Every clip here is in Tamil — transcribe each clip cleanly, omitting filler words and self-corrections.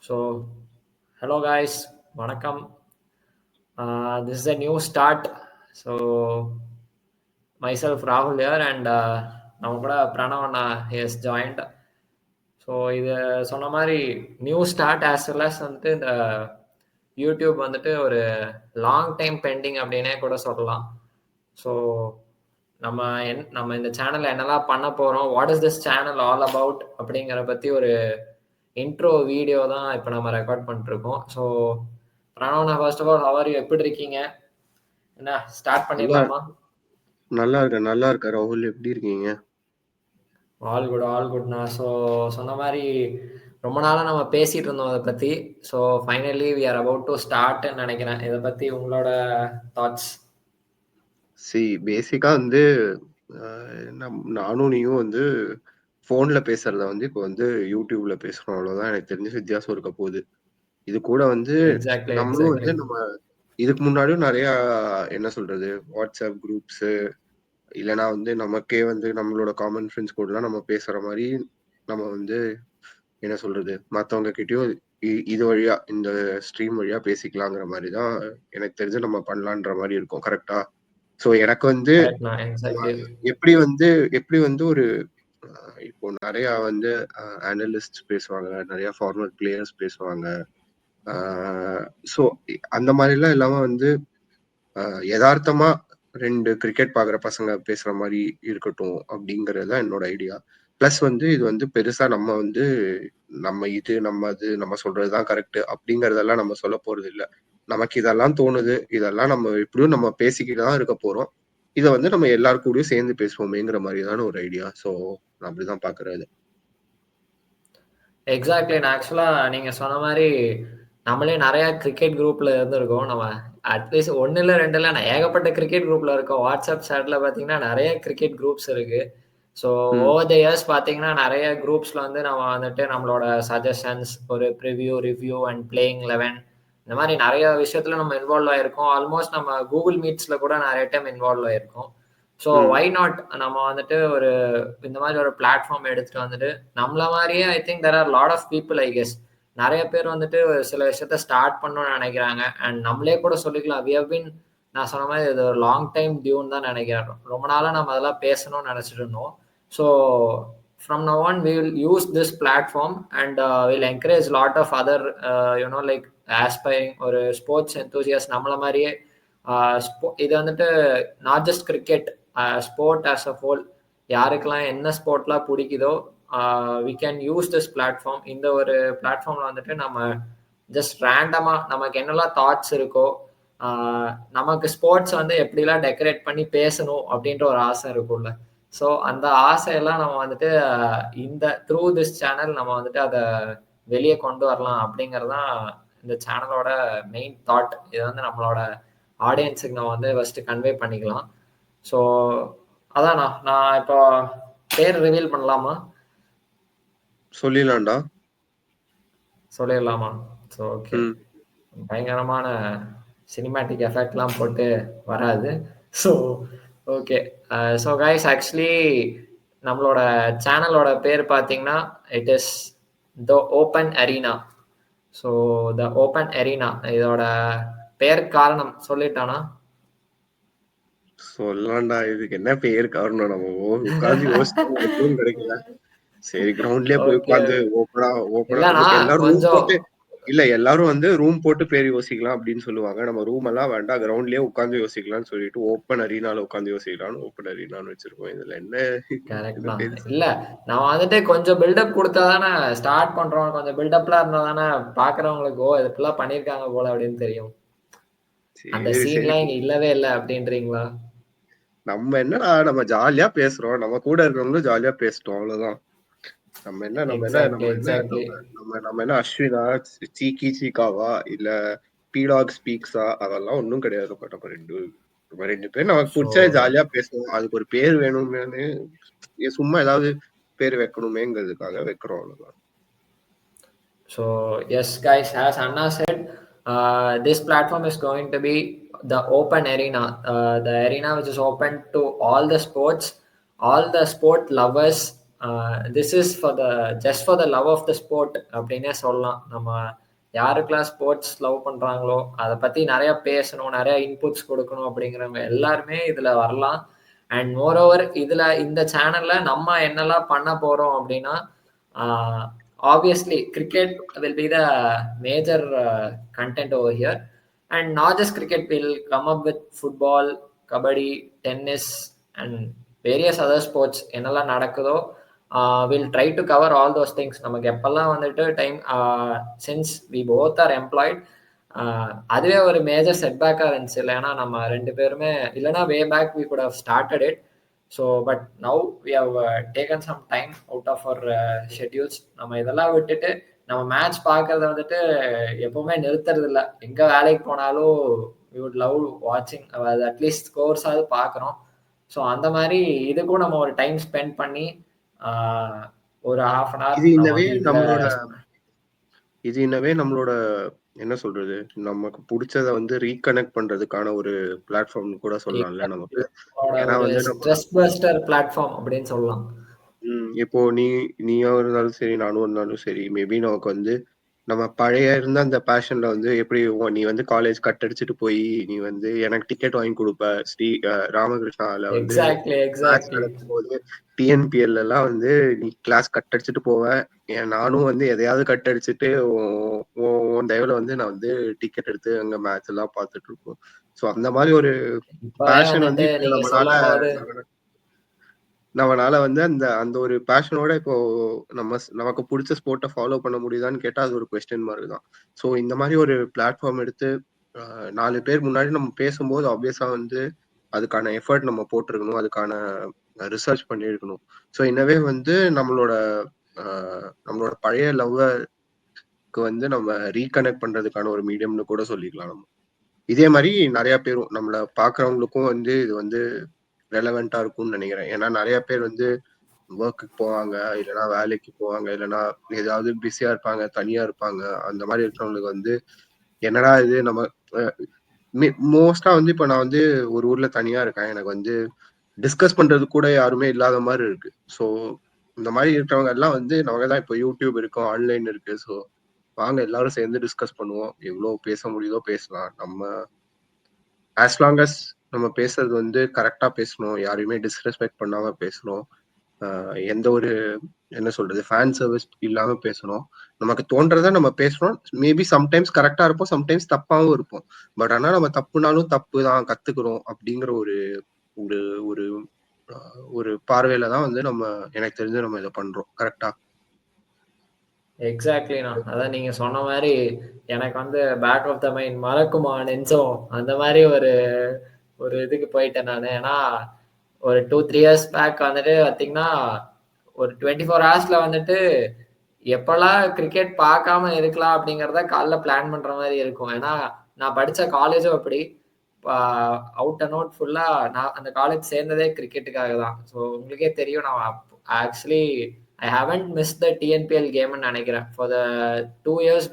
So, hello guys, வணக்கம். This is a new start. So, myself Rahul here and நம்ம கூட Pranav anna has joined. So இது சொன்ன மாதிரி new start as well as வந்துட்டு இந்த யூடியூப் வந்துட்டு ஒரு லாங் டைம் பெண்டிங் அப்படின்னே கூட சொல்லலாம். ஸோ நம்ம இந்த சேனலில் என்னெல்லாம் பண்ண போகிறோம், what is this channel all about அப்படிங்கிற பற்றி ஒரு இன்ட்ரோ வீடியோ தான் இப்போ நம்ம ரெக்கார்ட் பண்ணிட்டுருக்கோம். So Pranav, first of all how are you, எப்படி இருக்கீங்க? என்ன ஸ்டார்ட் பண்ணிடலாமா? நல்லா இருக்க ராகுல், எப்படி இருக்கீங்க? ஆல் குட்ண்ணா. ஸோ சொன்ன மாதிரி ரொம்ப நாளாக நம்ம பேசிகிட்டு இருந்தோம் அதை பற்றி. So finally we are about to ஸ்டார்ட்னு நினைக்கிறேன். இதை பற்றி உங்களோட தாட்ஸ்? பேசிக்காக வந்து நானும் நீயும் வந்து ஃபோனில் பேசுகிறத வந்து இப்போ வந்து யூடியூப்பில் பேசுகிறோம், அவ்வளோதான். எனக்கு தெரிஞ்ச வித்தியாசம் இருக்க போகுது. இது கூட வந்து நம்மளும் வந்து நம்ம இதுக்கு முன்னாடியும் நிறையா என்ன சொல்கிறது, வாட்ஸ்அப் குரூப்ஸு இல்லைனா வந்து நமக்கே வந்து நம்மளோட காமன் ஃப்ரெண்ட்ஸ் கூடலாம் நம்ம பேசுகிற மாதிரி நம்ம வந்து என்ன சொல்கிறது, மற்றவங்க கிட்டேயும் இது வழியாக இந்த ஸ்ட்ரீம் வழியாக பேசிக்கலாங்கிற மாதிரி தான் எனக்கு தெரிஞ்சு நம்ம பண்ணலான்ற மாதிரி இருக்கும். கரெக்டா? ஸோ எனக்கு வந்து எப்படி வந்து ஒரு இப்போ நிறையா வந்து அனலிஸ்ட் பேசுவாங்க, நிறையா ஃபார்மர் பிளேயர்ஸ் பேசுவாங்க. ஸோ அந்த மாதிரிலாம் இல்லாமல் வந்து யதார்த்தமா 2 கிரிக்கெட் பார்க்குற பசங்க பேசுகிற மாதிரி இருக்கட்டும் அப்படிங்கிறது தான் என்னோட ஐடியா. ப்ளஸ் வந்து இது வந்து பெருசாக நம்ம வந்து நம்ம அது நம்ம சொல்கிறது தான் கரெக்டு அப்படிங்கிறதெல்லாம் நம்ம சொல்ல போகிறது இல்லை. நமக்கு இதெல்லாம் தோணுது, இதெல்லாம் நம்ம எப்படியும் நம்ம பேசிக்கிட்டு தான் இருக்க போகிறோம். இதை வந்து நம்ம எல்லாரு கூடயும் சேர்ந்து பேசுவோமேங்கிற மாதிரி தானே ஒரு ஐடியா. ஸோ நான் அப்படிதான் பார்க்குறது. எக்ஸாக்ட்லி. நான் ஆக்சுவலாக நீங்கள் சொன்ன மாதிரி நம்மளே நிறையா கிரிக்கெட் குரூப்பில் இருந்திருக்கோம். நம்ம அட்லீஸ்ட் 1 இல்லை 2 இல்லை, நான் ஏகப்பட்ட கிரிக்கெட் குரூப்பில் இருக்கோம். வாட்ஸ்அப் சேட்டில் பார்த்தீங்கன்னா நிறைய கிரிக்கெட் குரூப்ஸ் இருக்குது. ஸோ ஓவர் த இயர்ஸ் பார்த்தீங்கன்னா நிறைய குரூப்ஸில் வந்து நம்ம வந்துட்டு நம்மளோட சஜஷன்ஸ், ஒரு ப்ரிவ்யூ, ரிவ்யூ அண்ட் பிளேயிங் 11 இந்த மாதிரி நிறைய விஷயத்தில் நம்ம இன்வால்வ் ஆகிருக்கோம். ஆல்மோஸ்ட் நம்ம கூகுள் மீட்ஸில் கூட நிறைய டைம் இன்வால்வ் ஆகிருக்கோம். ஸோ ஒய் நாட் நம்ம வந்துட்டு ஒரு இந்த மாதிரி ஒரு பிளாட்ஃபார்ம் எடுத்துகிட்டு வந்துட்டு நம்மள மாதிரியே I think there are lot of people, I guess நிறைய பேர் வந்துட்டு சில விஷயத்த ஸ்டார்ட் பண்ணணும்னு நினைக்கிறாங்க. அண்ட் நம்மளே கூட சொல்லிக்கலாம், வி ஹவ் பீன், நான் சொன்ன மாதிரி இது ஒரு லாங் டைம் டியூன் தான் நினைக்கிறேன். ரொம்ப நாளாக நம்ம அதெல்லாம் பேசணும்னு நினச்சிட்டு இருந்தோம். So from now on we will use this platform and we'll encourage lot of other like aspiring ஒரு ஸ்போர்ட்ஸ் enthusiast நம்மள மாதிரியே இது வந்துட்டு not just cricket, sport as a whole, யாருக்கெல்லாம் என்ன ஸ்போர்ட்லாம் பிடிக்குதோ we can use this platform. இந்த ஒரு பிளாட்ஃபார்மில் வந்துட்டு நம்ம ஜஸ்ட் ரேண்டமாக நமக்கு என்னெல்லாம் தாட்ஸ் இருக்கோ, நமக்கு ஸ்போர்ட்ஸ் வந்து எப்படிலாம் டெக்கரேட் பண்ணி பேசணும் அப்படின்ற ஒரு ஆசை இருக்கும்ல. ஸோ அந்த ஆசையெல்லாம் நம்ம வந்துட்டு இந்த த்ரூ திஸ் சேனல் நம்ம வந்துட்டு அதை வெளியே கொண்டு வரலாம் அப்படிங்கிறது தான் இந்த சேனலோட மெயின் தாட். இதை வந்து நம்மளோட ஆடியன்ஸுக்கு நம்ம வந்து ஃபஸ்ட்டு கன்வே பண்ணிக்கலாம். ஸோ அதாண்ணா, நான் இப்போ பேர் ரிவீல் பண்ணலாமா? சொல்லிடலாம்டா. சொல்லிடலாமா? ஸோ ஓகே, பயங்கரமான சினிமேட்டிக் எஃபெக்ட்லாம் போட்டு வராது. So okay. So guys, actually நம்மளோட சேனலோட பேர் பார்த்தீங்கன்னா it is the open arena. So the open arena இதோட பேர் காரணம் சொல்லிட்டானா? சொல்லலாம்டா, இதுக்கு என்ன பேர் காரணம்? நம்ம உட்காந்து யோசிச்சு கிடைக்கல. சரி, கிரவுண்ட்லயே போய் உட்காந்து எல்லாரும் வந்து ரூம் போட்டு பேர் யோசிக்கலாம் அப்படின்னு சொல்லுவாங்க. நம்ம ரூம் எல்லாம் வேண்டாம், கிரவுண்ட்லயே உட்காந்து யோசிக்கலாம்னு சொல்லிட்டு ஓப்பன் அரீனால உட்காந்து யோசிக்கலாம்னு ஓப்பன் அரீனான்னு வச்சிருக்கோம். இதுல என்ன இல்ல, நான் வந்துட்டு கொஞ்சம் பில்டப் கொடுத்தாதானே ஸ்டார்ட் பண்றோம். கொஞ்சம் பில்டப்லாம் இருந்தா தானே பாக்குறவங்களுக்கு ஓ இதெல்லாம் பண்ணிருக்காங்க போல அப்படின்னு தெரியும். அந்த சீன்லாம் இங்க இல்லவே இல்லை அப்படின்றீங்களா? நம்ம என்னடா, நம்ம ஜாலியா பேசுறோம், நம்ம கூட இருக்கிறவங்களும் ஜாலியா பேசிட்டோம், அவ்வளவுதான். நம்ம என்ன அஸ்வினா, சீக்கி சீக்காவா இல்ல பீடாக் ஸ்பீக்ஸா, அதெல்லாம் ஒன்றும் கிடையாது. நம்ம 2 பேர் நமக்கு பிடிச்சா ஜாலியா பேசுவோம். அதுக்கு ஒரு பேர் வேணும்னு சும்மா ஏதாவது பேர் வைக்கணுமேங்கிறதுக்காக வைக்கிறோம், அவ்வளவுதான். So yes guys, as Anna said, this platform is going to be the open arena, the arena which is open to all the sports, all the sport lovers, this is for the just for the love of the sport அப்படின்னே சொல்லலாம். நம்ம யாருக்கெல்லாம் ஸ்போர்ட்ஸ் லவ் பண்ணுறாங்களோ அதை பற்றி நிறையா பேசணும், நிறையா இன்புட்ஸ் கொடுக்கணும் அப்படிங்கிறவங்க எல்லாருமே இதில் வரலாம். அண்ட் மோரோவர் இதில் இந்த சேனலில் நம்ம என்னெல்லாம் பண்ண போகிறோம் அப்படின்னா, obviously cricket will be the major content over here. And not just cricket, we'll come up with football, kabaddi, tennis and various other sports. என்னெல்லாம் நடக்குதோ we'll try to cover all those things. நமக்கு எப்பெல்லாம் வந்துட்டு time, since we both are employed, அதுவே ஒரு மேஜர் செட்பேக்காக இருந்துச்சு. இல்லைன்னா நம்ம ரெண்டு பேருமே இல்லைனா way back we could have started it. So but now we have taken some time out of our schedules. நம்ம இதெல்லாம் விட்டுட்டு நம்ம மேட்ச் பார்க்கறத வந்துட்டு எப்பவுமே நிறுத்துறது இல்லை. எங்கே வேலைக்கு போனாலும் we would love watching, அது அட்லீஸ்ட் ஸ்கோர்ஸாவது பார்க்குறோம். ஸோ அந்த மாதிரி இதுக்கும் நம்ம ஒரு டைம் ஸ்பெண்ட் பண்ணி ஒரு half an hour இது இன்னவே நம்மளோட என்ன சொல்றது, நமக்கு பிடிச்சத வந்து ரீகனெக்ட் பண்றதுக்கான ஒரு பிளாட்ஃபார்ம் கூட சொல்லலாம்ல நமக்கு. ஏன்னா வந்து ஸ்ட்ரெஸ் பஸ்டர் பிளாட்ஃபார்ம் அப்படின்னு சொல்லலாம். இப்போ நீயா இருந்தாலும் சரி, நானும் இருந்தாலும் சரி, மேபி நமக்கு வந்து நம்ம பழைய இருந்த அந்த பேஷன்ல வந்து எப்படி நீ வந்து காலேஜ் கட் அடிச்சுட்டு போய் நீ வந்து எனக்கு டிக்கெட் வாங்கி கொடுப்ப ஸ்ரீ ராமகிருஷ்ணால வந்து போது டிஎன்பிஎல் எல்லாம் வந்து நீ கிளாஸ் கட் அடிச்சுட்டு போவேன். நானும் வந்து எதையாவது கட் அடிச்சுட்டு உன் தயவுல வந்து நான் வந்து டிக்கெட் எடுத்து அங்க மேட்ச் எல்லாம் பார்த்துட்டு இருப்போம். ஸோ அந்த மாதிரி ஒரு பேஷன் வந்து நம்மளால வந்து அந்த அந்த ஒரு பேஷனோட இப்போ நமக்கு பிடிச்ச ஸ்போர்ட்டை ஃபாலோ பண்ண முடியுதான்னு கேட்டா அது ஒரு கொஸ்டின் மார்க் தான். ஸோ இந்த மாதிரி ஒரு பிளாட்ஃபார்ம் எடுத்து 4 பேர் முன்னாடி நம்ம பேசும்போது ஆப்வியஸா வந்து அதுக்கான எஃபர்ட் நம்ம போட்டிருக்கணும், அதுக்கான ரிசர்ச் பண்ணியிருக்கணும். ஸோ இன்னவே வந்து நம்மளோட பழைய லவ்வுக்கு வந்து நம்ம ரீகனெக்ட் பண்றதுக்கான ஒரு மீடியம்னு கூட சொல்லிக்கலாம். நம்ம இதே மாதிரி நிறைய பேரும் நம்மள பாக்குறவங்களுக்கும் வந்து இது வந்து ரெலவெண்டா இருக்கும்னு நினைக்கிறேன். ஏன்னா நிறைய பேர் வந்து ஒர்க்குக்கு போவாங்க, இல்லைன்னா வேலைக்கு போவாங்க, இல்லைன்னா ஏதாவது பிஸியா இருப்பாங்க, தனியா இருப்பாங்க. அந்த மாதிரி இருக்கிறவங்களுக்கு வந்து என்னடா இது நம்ம மோஸ்டா வந்து இப்ப நான் வந்து ஒரு ஊர்ல தனியா இருக்கேன், எனக்கு வந்து டிஸ்கஸ் பண்றது கூட யாருமே இல்லாத மாதிரி இருக்கு. ஸோ இந்த மாதிரி இருக்கிறவங்க எல்லாம் வந்து நமக்கு தான் இப்போ யூடியூப் இருக்கும், ஆன்லைன் இருக்கு. ஸோ வாங்க எல்லாரும் சேர்ந்து டிஸ்கஸ் பண்ணுவோம். எவ்வளவு பேச முடியுதோ பேசலாம். நம்ம ஆஸ் லாங் அஸ் நம்ம பேசுறது வந்து கரெக்டா பேசணும், யாரையுமே டிஸ்ரெஸ்பெக்ட் பண்ணாம பேசணும், எந்த ஒரு என்ன சொல்றது ஃபேன் சர்வீஸ் இல்லாம பேசணும். நமக்கு தோன்றதை நம்ம பேசுறோம். மேபி சம்டைம்ஸ் கரெக்டா இருப்போம், சம்டைம்ஸ் தப்பாவும் இருப்போம். பட் ஆனா நம்ம தப்புனாலும் தப்பு தான், கத்துக்கிறோம் அப்படிங்கிற ஒரு ஒரு ஒரு ஒரு பார்வையில தான் வந்து நம்ம எனக்கு தெரிஞ்சு நம்ம இதை பண்றோம். கரெக்டா? எக்ஸாக்ட்லிண்ணா. அதான் நீங்க சொன்ன மாதிரி எனக்கு வந்து பேக் ஆஃப் த மைண்ட் மறக்குமா நெஞ்சம் அந்த மாதிரி ஒரு இதுக்கு போயிட்டேன் நான். ஏன்னா ஒரு 2-3 years பேக் வந்துட்டு பார்த்தீங்கன்னா ஒரு 24 hours வந்துட்டு எப்பெல்லாம் கிரிக்கெட் பார்க்காம இருக்கலாம் அப்படிங்கிறத காலைல பிளான் பண்ற மாதிரி இருக்கும். ஏன்னா நான் படித்த காலேஜும் அப்படி அவுட் அண்ட் அவுட் ஃபுல்லாக நான் அந்த காலேஜ் சேர்ந்ததே கிரிக்கெட்டுக்காக தான். ஸோ உங்களுக்கே தெரியும், நான் actually I haven't missed the TNPL கேம்னு நினைக்கிறேன். For the 2 years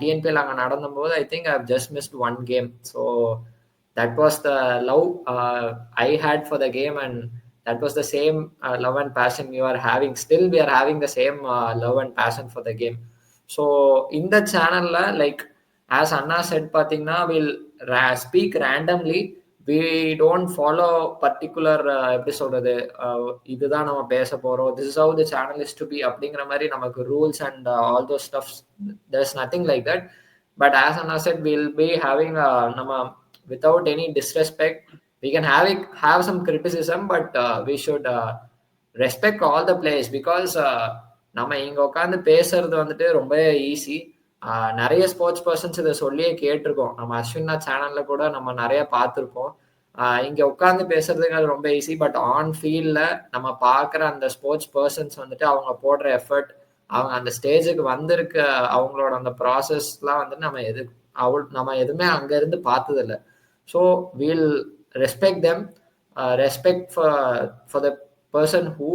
TNPL அங்கே நடந்தபோது I think I've just missed one game. So that was the love I had for the game, and that was the same love and passion you are having. Still we are having the same love and passion for the game. So in the channel like as Anna said பார்த்தீங்கன்னா we'll speak randomly. We don't follow particular எப்படி சொல்றது இதுதான் நம்ம பேச போறோம், this is how the channel is to be அப்படிங்கிற மாதிரி நமக்கு rules and all those stuff, there's nothing like that. But as Anna said, we'll be having நம்ம without any disrespect, we can have some criticism, but we should respect all the players, because நம்ம இங்க உட்காந்து பேசுறது வந்துட்டு ரொம்ப ஈஸி. நிறைய ஸ்போர்ட்ஸ் பர்சன்ஸ் இதை சொல்லியே கேட்டிருக்கோம். நம்ம அஸ்வினா சேனல்ல கூட நம்ம நிறைய பார்த்துருப்போம். இங்க உட்காந்து பேசுறதுக்கு அது ரொம்ப ஈஸி. பட் ஆன் ஃபீல்ட்ல நம்ம பார்க்குற அந்த ஸ்போர்ட்ஸ் பர்சன்ஸ் வந்துட்டு அவங்க போடுற எஃபர்ட், அவங்க அந்த ஸ்டேஜுக்கு வந்திருக்க அவங்களோட அந்த ப்ராசஸ்லாம் வந்துட்டு நம்ம எதுவுமே அங்க இருந்து பார்த்ததில்லை. So we'll respect them, respect for the person who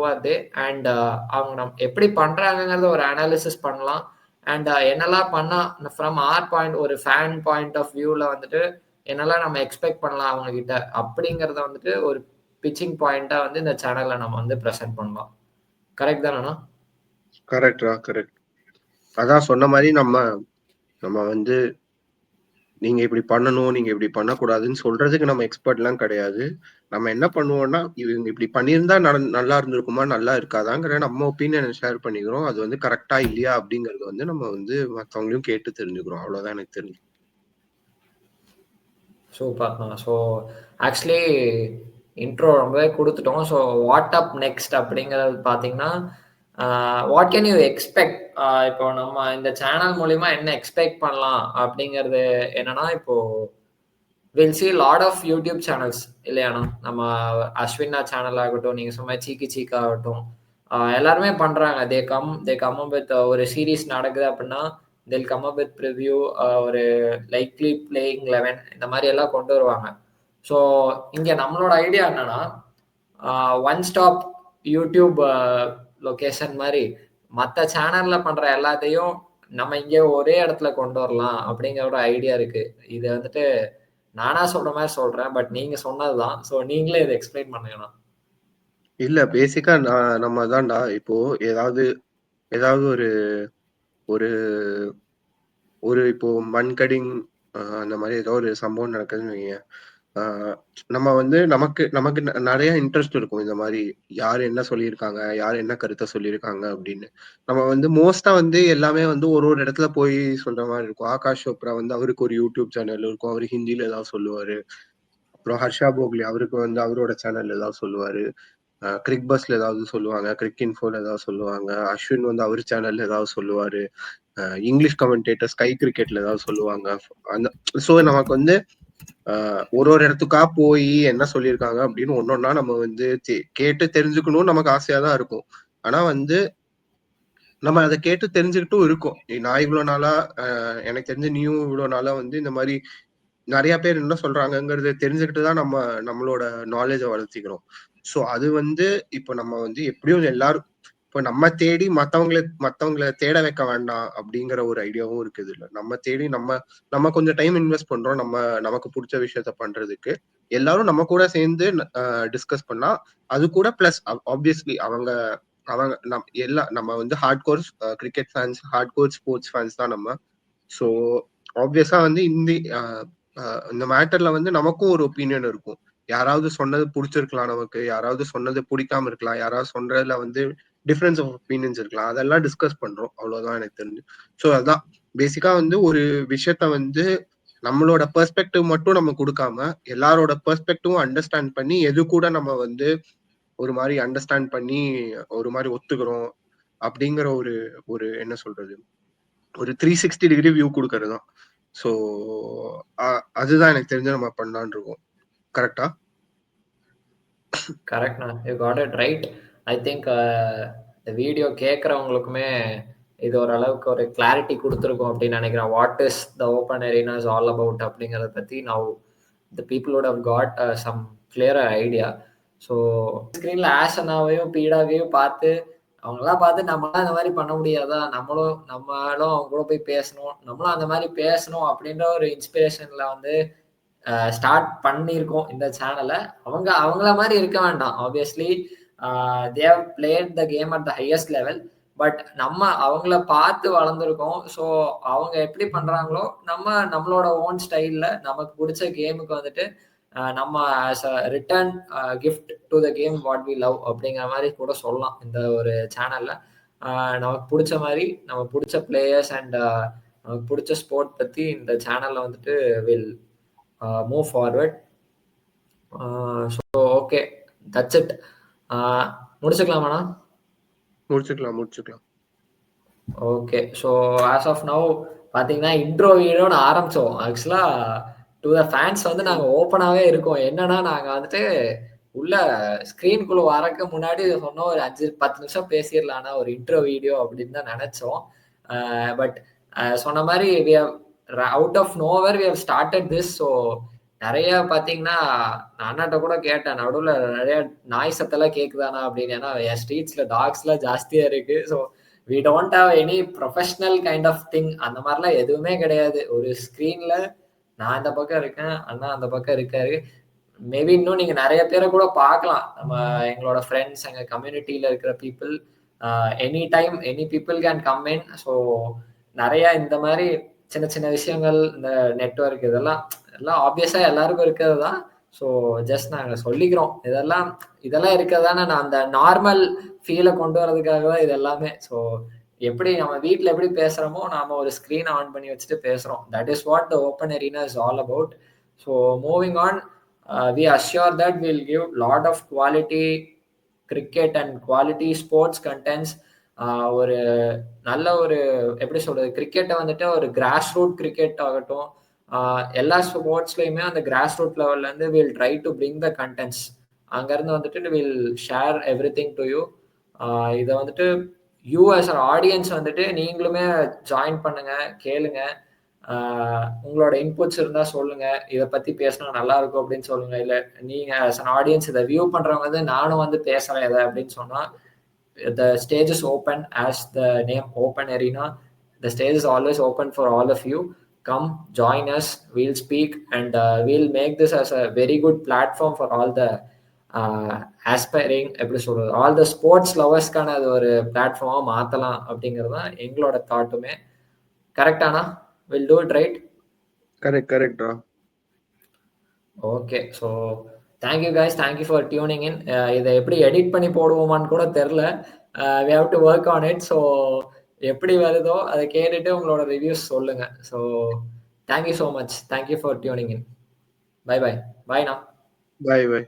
are they, and அவங்க நம்ம எப்படி பண்றாங்கிறத ஒரு அனாலிசிஸ் பண்ணலாம். அண்ட் என்னெல்லாம் பண்ணா ஃப்ரம் ஆர் பாயிண்ட், ஒரு ஃபேன் பாயிண்ட் ஆஃப் வியூவில் வந்துட்டு என்னெல்லாம் நம்ம எக்ஸ்பெக்ட் பண்ணலாம் அவங்க கிட்ட அப்படிங்கிறத வந்துட்டு ஒரு பிச்சிங் பாயிண்ட்டா வந்து இந்த சேனல்ல நம்ம வந்து பிரசன்ட் பண்ணலாம். கரெக்ட் தானேண்ணா? கரெக்ட். அதான் சொன்ன மாரி நம்ம நம்ம வந்து நீங்க இப்படி பண்ணணும், நீங்க இப்படி பண்ணக்கூடாதுன்னு சொல்றதுக்கு நம்ம எக்ஸ்பர்ட்லாம் கிடையாது. நம்ம என்ன பண்ணுவோம்னா, இவங்க இப்படி பண்ணியிருந்தா நல்லா இருந்திருக்குமா, நல்லா இருக்காதாங்கிற நம்ம ஒப்பீனியன ஷேர் பண்ணிக்கிறோம். அது வந்து கரெக்ட்டா இல்லையா அப்படிங்கிறது வந்து நம்ம வந்து மத்தவங்களையும் கேட்டு தெரிஞ்சுக்கிறோம். அவ்வளோதான் எனக்கு தெரிஞ்சு. சூப்பர்ண்ணா. ஸோ ஆக்சுவலி இன்ட்ரோ ரொம்பவே குடுத்துட்டோம். ஸோ வாட் அப் நெக்ஸ்ட் அப்படிங்கிறது பார்த்தீங்கன்னா, வாட் கேன் யூ எக்ஸ்பெக்ட்? இப்போ நம்ம இந்த சேனல் மூலியமா என்ன எக்ஸ்பெக்ட் பண்ணலாம் அப்படிங்கிறது என்னன்னா, இப்போ we'll see lot of YouTube channels இல்லையாண்ணா? நம்ம அஸ்வினா சேனல் ஆகட்டும், நீங்க சொன்ன மாரி சீக்கி சீக்கா ஆகட்டும், எல்லாருமே பண்றாங்க. தே கம் அப் வித் ஒரு சீரிஸ் நடக்குது அப்படின்னா, தில் கம் அப் வித் ப்ரிவ்யூ, ஒரு லைக்லி பிளேயிங் 11 இந்த மாரி எல்லாம் கொண்டு வருவாங்க. ஸோ இங்க நம்மளோட ஐடியா என்னன்னா, ஒன் ஸ்டாப் யூடியூப் லொகேஷன் மாரி மத்த சேனல்ல பண்ற எல்லாத்தையும் நம்ம இங்க ஒரே இடத்துல கொண்டு வரலாம் அப்படிங்கிற ஒரு ஐடியா இருக்கு. இது வந்துட்டு நானா சொல்ற மாரி சொல்றேன். பட் நீங்க சொன்னது தான். ஸோ நீங்களே இத எக்ஸ்ப்ளைன் பண்ணுங்கண்ணா. இல்ல பேசிக்கா நம்ம தான்டா இப்போ ஏதாவது ஏதாவது ஒரு ஒரு ஒரு இப்போ மண்கடிங் அந்த மாரி ஏதோ ஒரு சம்பவம் நடக்குதுன்னு வையேன். ஆ நம்ம வந்து நமக்கு நமக்கு நெறைய இன்ட்ரெஸ்ட் இருக்கும். இந்த மாரி யார் என்ன சொல்லியிருக்காங்க? யார் என்ன கருத்த சொல்லியிருக்காங்க? அப்படின்னு. நம்ம வந்து மோஸ்ட்டா வந்து எல்லாமே வந்து ஒரு ஒரு இடத்துல போய் சொல்ற மாரி இருக்கும். ஆகாஷ் சோப்ரா வந்து அவருக்கு ஒரு யூடியூப் சேனல் இருக்கும். அவரு ஹிந்தில ஏதாவது சொல்லுவாரு. அப்புறம் ஹர்ஷா போக்லே அவருக்கு வந்து அவரோட சேனல்ல ஏதாவது சொல்லுவாரு. கிரிக் பஸ்ல ஏதாவது சொல்லுவாங்க. கிரிக் இன்ஃபோல ஏதாவது சொல்லுவாங்க. அஸ்வின் வந்து அவர் சேனல்ல ஏதாவது சொல்லுவாரு. இங்கிலீஷ் கமெண்டேட்டர் ஸ்கை கிரிக்கெட்ல ஏதாவது சொல்லுவாங்க. அந்த சோ நமக்கு வந்து ஒரு ஒரு இடத்துக்கா போய் என்ன சொல்லியிருக்காங்க அப்படின்னு ஒன்னொன்னா நம்ம வந்து கேட்டு தெரிஞ்சுக்கணும்னு நமக்கு ஆசையா தான் இருக்கும். ஆனா வந்து நம்ம அதை கேட்டு தெரிஞ்சுக்கிட்டும் இருக்கோம். நான் இவ்வளவு நாளா எனக்கு தெரிஞ்ச நீயும் இவ்வளவு நாளா வந்து இந்த மாதிரி நிறைய பேர் என்ன சொல்றாங்கங்கிறத தெரிஞ்சுக்கிட்டு தான் நம்ம நம்மளோட நாலேஜை வளர்த்திக்கிறோம். சோ அது வந்து இப்ப நம்ம வந்து எப்படியும் எல்லாரும் இப்ப நம்ம தேடி மத்தவங்களை தேட வைக்க வேண்டாம் அப்படிங்கிற ஒரு ஐடியாவும் இருக்குது. இல்ல நம்ம தேடி நம்ம நம்ம கொஞ்சம் டைம் இன்வெஸ்ட் பண்றோம் நம்ம நமக்கு பிடிச்ச விஷயத்த பண்றதுக்கு. எல்லாரும் நம்ம கூட சேர்ந்து டிஸ்கஸ் பண்ணா அது கூட பிளஸ் ஆப்வியஸ்லி அவங்க அவங்க நம்ம வந்து hard core cricket fans, hard core sports fans தான் நம்ம. ஸோ ஆப்வியஸா வந்து இந்த மேட்டர்ல வந்து நமக்கும் ஒரு ஒப்பீனியன் இருக்கும். யாராவது சொன்னது பிடிச்சிருக்கலாம் நமக்கு, யாராவது சொன்னது பிடிக்காம இருக்கலாம், யாராவது சொன்னதுல வந்து டிஃபரன்ஸ் ஆஃப் ஒப்பீனியன்ஸ் இருக்கலாம். அதெல்லாம் டிஸ்கஸ் பண்றோம். அவ்வளவுதான் எனக்கு தெரிஞ்சு. ஸோ அதான் பேசிக்கா வந்து ஒரு விஷயத்த வந்து நம்மளோட பெர்ஸ்பெக்டிவ் மட்டும் நம்ம கொடுக்காம எல்லாரோட பெர்ஸ்பெக்டிவும் அண்டர்ஸ்டாண்ட் பண்ணி எது கூட நம்ம வந்து ஒரு மாதிரி அண்டர்ஸ்டாண்ட் பண்ணி ஒரு மாதிரி ஒத்துக்கிறோம் அப்படிங்கிற ஒரு ஒரு என்ன சொல்றது ஒரு 360 டிகிரி வியூ கொடுக்கறது தான். ஸோ அதுதான் எனக்கு தெரிஞ்ச நம்ம பண்ணலான்னு இருக்கோம். கரெக்டா? கரெக்ட்ண்ணா. You got it right. I think இந்த வீடியோ கேட்குறவங்களுக்குமே இது ஓரளவுக்கு ஒரு கிளாரிட்டி கொடுத்துருக்கும் அப்படின்னு நினைக்கிறேன். What is the open arena is all about அப்படிங்கிறத பற்றி now the people would have got some clear idea. So ஸ்க்ரீனில் ஆஷனாவையும் பீடாவையும் பார்த்து அவங்களாம் பார்த்து நம்மளாம் இந்த மாதிரி பண்ண முடியாதா, நம்மளும் அவங்க கூட போய் பேசணும், நம்மளும் அந்த மாதிரி பேசணும் அப்படின்ற ஒரு இன்ஸ்பிரேஷனில் வந்து ஸ்டார்ட் பண்ணியிருக்கோம் இந்த சேனலை. அவங்கள மாதிரி இருக்க வேண்டாம். Obviously they have played the game at the highest level. But நம்ம அவங்கள பார்த்து வளர்ந்துருக்கோம். ஸோ அவங்க எப்படி பண்றாங்களோ நம்மளோட ஓன் ஸ்டைலில் நமக்கு பிடிச்ச கேமுக்கு வந்துட்டு நம்ம as a return gift to the game what we love அப்படிங்கிற மாதிரி கூட சொல்லலாம் இந்த ஒரு சேனல்ல. நமக்கு பிடிச்ச மாதிரி நம்ம பிடிச்ச பிளேயர்ஸ் அண்ட் நமக்கு பிடிச்ச ஸ்போர்ட் பற்றி இந்த சேனல்ல வந்துட்டு we'll move forward. So okay, that's it. முடிச்சுக்கலாமாண்ணா? முடிச்சுக்கலாம். Okay. So as of now பார்த்தீங்கன்னா இன்ட்ரோ வீடியோன்னு ஆரம்பிச்சோம். ஆக்சுவலாக டு த ஃபேன்ஸ் வந்து நாங்கள் ஓப்பனாகவே இருக்கோம். என்னன்னா நாங்கள் வந்துட்டு உள்ள ஸ்க்ரீனுக்குள்ளே வரக்கு முன்னாடி சொன்னோம் ஒரு 5-10 நிமிஷம் பேசிடலான்னா ஒரு இன்ட்ரோ வீடியோ அப்படின்னு தான் நினச்சோம். பட் சொன்ன மாதிரி we have out of nowhere we have started this. So நிறைய பார்த்தீங்கன்னா நான் அண்ணாட்ட கூட கேட்டேன், நடுவில் நிறைய நாய் சத்தெல்லாம் கேட்குதானா அப்படின்னு. ஏன்னா என் ஸ்ட்ரீட்ஸில் டாக்ஸ்லாம் ஜாஸ்தியாக இருக்கு. So we don't have any professional kind of thing. அந்த மாதிரிலாம் எதுவுமே கிடையாது. ஒரு ஸ்க்ரீனில் நான் இந்த பக்கம் இருக்கேன், அண்ணா அந்த பக்கம் இருக்காரு. மேபி இன்னும் நீங்க நெறைய பேர கூட பார்க்கலாம். நம்ம எங்களோட ஃப்ரெண்ட்ஸ், எங்க கம்யூனிட்டில இருக்கிற people any time any people can come in. So நெறைய இந்த மாரி சின்ன சின்ன விஷயங்கள், இந்த நெட்வொர்க் இதெல்லாம் எல்லாம் ஆப்வியஸா எல்லாருக்கும் இருக்கிறது தான். ஸோ ஜஸ்ட் நாங்க சொல்லிக்கிறோம். இதெல்லாம் இருக்கிறதான நான் அந்த நார்மல் ஃபீல கொண்டு வரதுக்காக தான் இது எல்லாமே. ஸோ எப்படி நம்ம வீட்ல எப்படி பேசுறோமோ, நாம ஒரு ஸ்க்ரீன் ஆன் பண்ணி வச்சுட்டு பேசுறோம். That is what the open arena is all about. So moving on, we assure that we'll give lot of quality cricket and quality sports contents. ஒரு நல்ல ஒரு எப்படி சொல்றது, கிரிக்கெட்டை வந்துட்டு ஒரு கிராஸ் ரூட் கிரிக்கெட் ஆகட்டும், எல்லா ஸ்போர்ட்ஸ்லையுமே அந்த கிராஸ் ரூட் லெவல்ல இருந்து will try to bring the contents. அங்கேருந்து வந்துட்டு will share every thing to you. இதை வந்துட்டு யூ ஆஸ் அ ஆடியன்ஸ் வந்துட்டு நீங்களுமே ஜாயின் பண்ணுங்க, கேளுங்க. உங்களோட இன்புட்ஸ் இருந்தால் சொல்லுங்க, இதை பற்றி பேசினா நல்லா இருக்கும் அப்படின்னு சொல்லுங்க. இல்லை நீங்கள் ஆஸ் அன் ஆடியன்ஸ் இதை வியூ பண்ணுறவங்க வந்து நானும் வந்து பேசுகிறேன் இதை அப்படின்னு சொன்னால், the stage is open as the name Open Arena. The stage is always open for all of you. Come join us, we'll speak, and we'll make this as a very good platform for all the aspiring எப்படி சொல்றது, ஆல் த ஸ்போர்ட்ஸ் லவர்ஸ்க்கான அது ஒரு பிளாட்ஃபார்மாக மாற்றலாம் அப்படிங்கிறது தான் எங்களோட தாட்டுமே. கரெக்டானா? Will do it right? கரெக்டா. Okay, so thank you guys, thank you for tuning in. இதை எப்படி எடிட் பண்ணி போடுவோமான்னு கூட தெரில. We have to work on it. So எப்படி வருதோ அதை கேட்டுட்டு உங்களோட ரிவ்யூஸ் சொல்லுங்க. So thank you so much, thank you for tuning in. Bye bye. பாய்ண்ணா. Bye by.